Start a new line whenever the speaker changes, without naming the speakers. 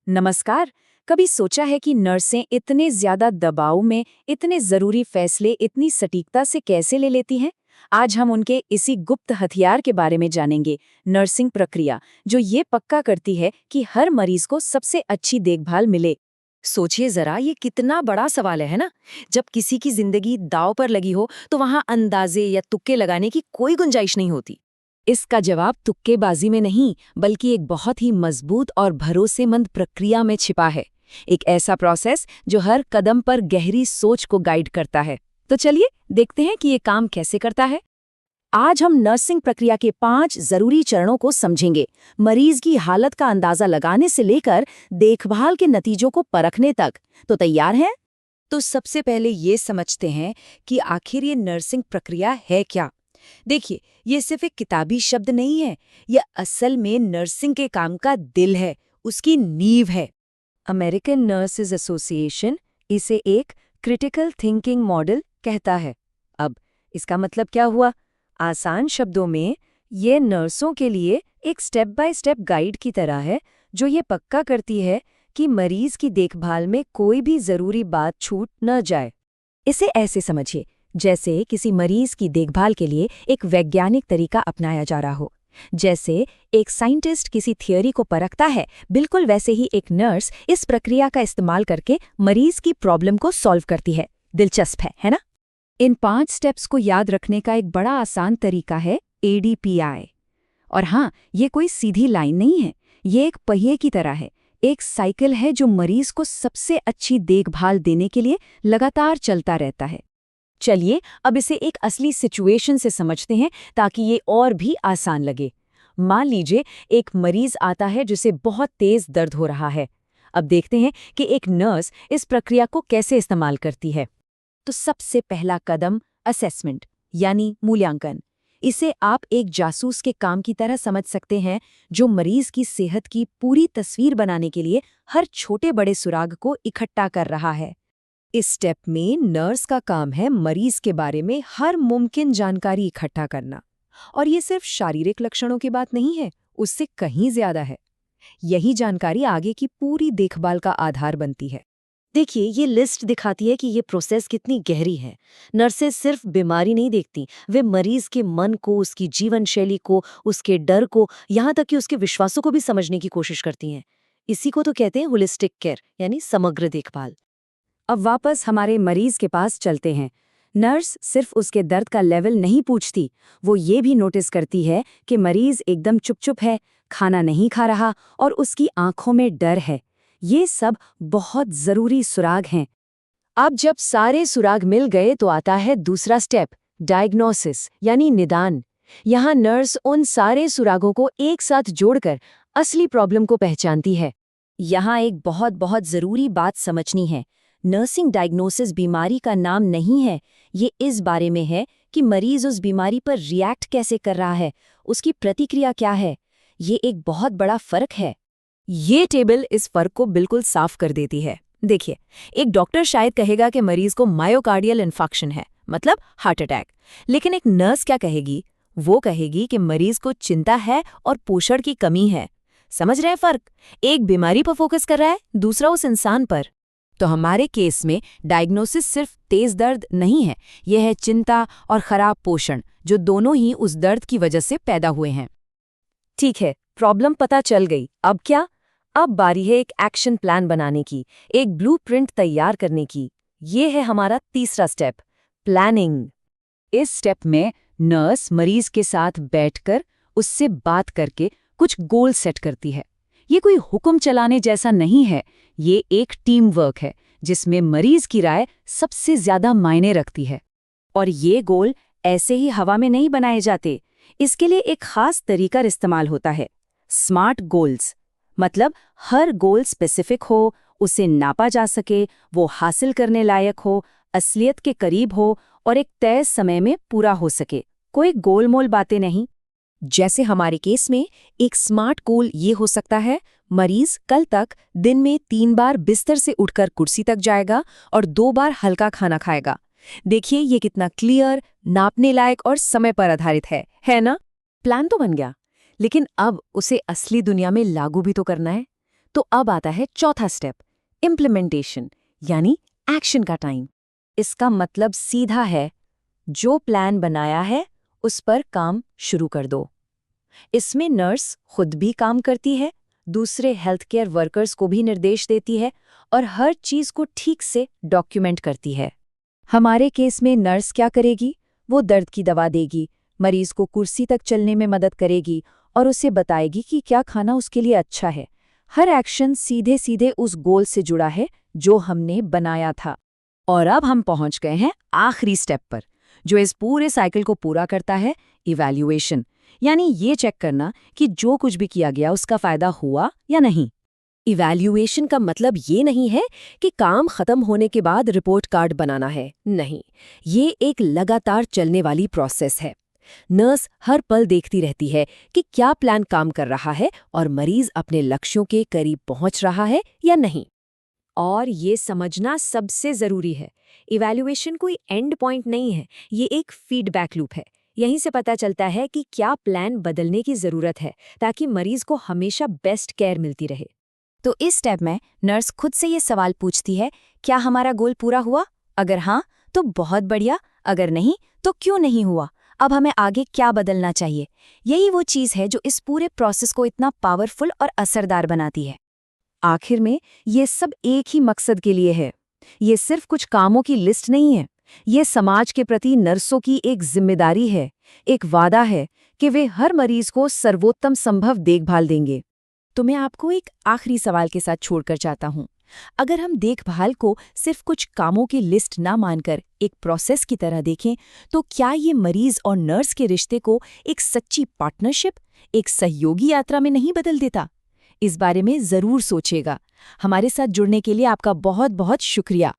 नमस्कार। कभी सोचा है कि नर्सें इतने ज्यादा दबाव में इतने जरूरी फैसले इतनी सटीकता से कैसे ले लेती हैं? आज हम उनके इसी गुप्त हथियार के बारे में जानेंगे, नर्सिंग प्रक्रिया जो ये पक्का करती है कि हर मरीज को सबसे अच्छी देखभाल मिले।
सोचिए जरा, ये कितना बड़ा सवाल है ना। जब किसी की जिंदगी दांव पर लगी हो तो वहां अंदाजे या तुक्के लगाने की कोई गुंजाइश नहीं होती।
इसका जवाब तुक्केबाजी में नहीं, बल्कि एक बहुत ही मजबूत और भरोसेमंद प्रक्रिया में छिपा है। एक ऐसा प्रोसेस जो हर कदम पर गहरी सोच को गाइड करता है। तो चलिए देखते हैं कि ये काम कैसे करता है। आज हम नर्सिंग प्रक्रिया के 5 जरूरी चरणों को समझेंगे, मरीज की हालत का अंदाजा लगाने से लेकर देखभाल के नतीजों को परखने तक। तो तैयार हैं?
तो सबसे पहले ये समझते हैं कि आखिर ये नर्सिंग प्रक्रिया है क्या। देखिए, ये सिर्फ एक किताबी शब्द नहीं है, ये असल में नर्सिंग के काम का दिल है, उसकी नींव है।
अमेरिकन नर्सेज एसोसिएशन इसे एक क्रिटिकल थिंकिंग मॉडल कहता है। अब इसका मतलब क्या हुआ? आसान शब्दों में, ये नर्सों के लिए एक स्टेप बाय स्टेप गाइड की तरह है, जो ये पक्का करती है कि मरीज की देखभाल में कोई भी जरूरी बात छूट न जाए। इसे ऐसे समझिए, जैसे किसी मरीज की देखभाल के लिए एक वैज्ञानिक तरीका अपनाया जा रहा हो। जैसे एक साइंटिस्ट किसी थियरी को परखता है, बिल्कुल वैसे ही एक नर्स इस प्रक्रिया का इस्तेमाल करके मरीज की प्रॉब्लम को सॉल्व करती है। दिलचस्प है ना? इन 5 स्टेप्स को याद रखने का एक बड़ा आसान तरीका है ADPI। और हाँ, ये कोई सीधी लाइन नहीं है, ये एक पहिए की तरह है, एक साइकिल है जो मरीज को सबसे अच्छी देखभाल देने के लिए लगातार चलता रहता है। चलिए अब इसे एक असली सिचुएशन से समझते हैं, ताकि ये और भी आसान लगे। मान लीजिए एक मरीज आता है जिसे बहुत तेज दर्द हो रहा है। अब देखते हैं कि एक नर्स इस प्रक्रिया को कैसे इस्तेमाल करती है। तो सबसे पहला कदम असेसमेंट यानी मूल्यांकन। इसे आप एक जासूस के काम की तरह समझ सकते हैं, जो मरीज की सेहत की पूरी तस्वीर बनाने के लिए हर छोटे बड़े सुराग को इकट्ठा कर रहा है। इस स्टेप में नर्स का काम है मरीज के बारे में हर मुमकिन जानकारी इकट्ठा करना। और ये सिर्फ शारीरिक लक्षणों की बात नहीं है, उससे कहीं ज्यादा है। यही जानकारी आगे की पूरी देखभाल का आधार बनती है।
देखिए, ये लिस्ट दिखाती है कि ये प्रोसेस कितनी गहरी है। नर्सेज सिर्फ बीमारी नहीं देखती, वे मरीज के मन को, उसकी जीवन शैली को, उसके डर को, यहाँ तक कि उसके विश्वासों को भी समझने की कोशिश करती हैं। इसी को तो कहते हैं होलिस्टिक केयर, यानी समग्र देखभाल।
अब वापस हमारे मरीज के पास चलते हैं। नर्स सिर्फ उसके दर्द का लेवल नहीं पूछती, वो ये भी नोटिस करती है कि मरीज एकदम चुप है, खाना नहीं खा रहा और उसकी आंखों में डर है। ये सब बहुत जरूरी सुराग हैं। अब जब सारे सुराग मिल गए तो आता है दूसरा स्टेप, डायग्नोसिस यानी निदान। यहाँ नर्स उन सारे सुरागों को एक साथ जोड़कर असली प्रॉब्लम को पहचानती है। यहाँ एक बहुत बहुत जरूरी बात समझनी है। नर्सिंग डायग्नोसिस बीमारी का नाम नहीं है, ये इस बारे में है कि मरीज उस बीमारी पर रिएक्ट कैसे कर रहा है, उसकी प्रतिक्रिया क्या है। ये एक बहुत बड़ा फर्क है। ये टेबल इस फर्क को बिल्कुल साफ कर देती है। देखिए, एक डॉक्टर शायद कहेगा कि मरीज को मायोकार्डियल इन्फेक्शन है, मतलब हार्ट अटैक। लेकिन एक नर्स क्या कहेगी? वो कहेगी कि मरीज को चिंता है और पोषण की कमी है। समझ रहे हैं फर्क? एक बीमारी पर फोकस कर रहा है, दूसरा उस इंसान पर। तो हमारे केस में डायग्नोसिस सिर्फ तेज दर्द नहीं है, यह है चिंता और खराब पोषण, जो दोनों ही उस दर्द की वजह से पैदा हुए हैं। ठीक है, प्रॉब्लम पता चल गई। अब क्या? अब बारी है एक एक्शन प्लान बनाने की, एक ब्लूप्रिंट तैयार करने की। ये है हमारा तीसरा स्टेप, प्लानिंग। इस स्टेप में नर्स मरीज के साथ बैठकर उससे बात करके कुछ गोल सेट करती है। ये कोई हुक्म चलाने जैसा नहीं है, ये एक टीम वर्क है जिसमें मरीज की राय सबसे ज्यादा मायने रखती है। और ये गोल ऐसे ही हवा में नहीं बनाए जाते, इसके लिए एक खास तरीका इस्तेमाल होता है, स्मार्ट गोल्स। मतलब हर गोल स्पेसिफिक हो, उसे नापा जा सके, वो हासिल करने लायक हो, असलियत के करीब हो और एक तय समय में पूरा हो सके। कोई गोलमोल बातें नहीं। जैसे हमारे केस में एक स्मार्ट गोल ये हो सकता है, मरीज कल तक दिन में 3 बार बिस्तर से उठकर कुर्सी तक जाएगा और 2 बार हल्का खाना खाएगा। देखिए ये कितना क्लियर, नापने लायक और समय पर आधारित है ना? प्लान तो बन गया, लेकिन अब उसे असली दुनिया में लागू भी तो करना है।
तो अब आता है चौथा स्टेप, इम्प्लीमेंटेशन, यानी एक्शन का टाइम।
इसका मतलब सीधा है, जो प्लान बनाया है उस पर काम शुरू कर दो। इसमें नर्स खुद भी काम करती है, दूसरे हेल्थ केयर वर्कर्स को भी निर्देश देती है और हर चीज को ठीक से डॉक्यूमेंट करती है। हमारे केस में नर्स क्या करेगी? वो दर्द की दवा देगी, मरीज को कुर्सी तक चलने में मदद करेगी और उसे बताएगी कि क्या खाना उसके लिए अच्छा है। हर एक्शन सीधे सीधे उस गोल से जुड़ा है जो हमने बनाया था। और अब हम पहुंच गए हैं आखिरी स्टेप पर, जो इस पूरे साइकिल को पूरा करता है, इवैल्यूएशन, यानी ये चेक करना कि जो कुछ भी किया गया उसका फायदा हुआ या नहीं।
इवैल्यूएशन का मतलब ये नहीं है कि काम खत्म होने के बाद रिपोर्ट कार्ड बनाना है, नहीं, ये एक लगातार चलने वाली प्रोसेस है। नर्स हर पल देखती रहती है कि क्या प्लान काम कर रहा है और मरीज अपने लक्ष्यों के करीब पहुंच रहा है या नहीं।
और ये समझना सबसे जरूरी है, इवैल्यूएशन कोई एंड पॉइंट नहीं है, ये एक फीडबैक लूप है। यहीं से पता चलता है कि क्या प्लान बदलने की जरूरत है ताकि मरीज को हमेशा बेस्ट केयर मिलती रहे। तो इस स्टेप में नर्स खुद से ये सवाल पूछती है, क्या हमारा गोल पूरा हुआ? अगर हाँ, तो बहुत बढ़िया, अगर नहीं, तो क्यों नहीं हुआ? अब हमें आगे क्या बदलना चाहिए? यही वो चीज़ है जो इस पूरे प्रोसेस को इतना पावरफुल और असरदार बनाती है। आखिर में ये सब एक ही मकसद के लिए है। ये सिर्फ कुछ कामों की लिस्ट नहीं है, ये समाज के प्रति नर्सों की एक जिम्मेदारी है, एक वादा है कि वे हर मरीज को सर्वोत्तम संभव देखभाल देंगे। तो मैं आपको एक आखिरी सवाल के साथ छोड़कर चाहता हूँ। अगर हम देखभाल को सिर्फ कुछ कामों की लिस्ट ना मानकर एक प्रोसेस की तरह देखें, तो क्या ये मरीज और नर्स के रिश्ते को एक सच्ची पार्टनरशिप, एक सहयोगी यात्रा में नहीं बदल देता? इस बारे में ज़रूर सोचिएगा। हमारे साथ जुड़ने के लिए आपका बहुत बहुत शुक्रिया।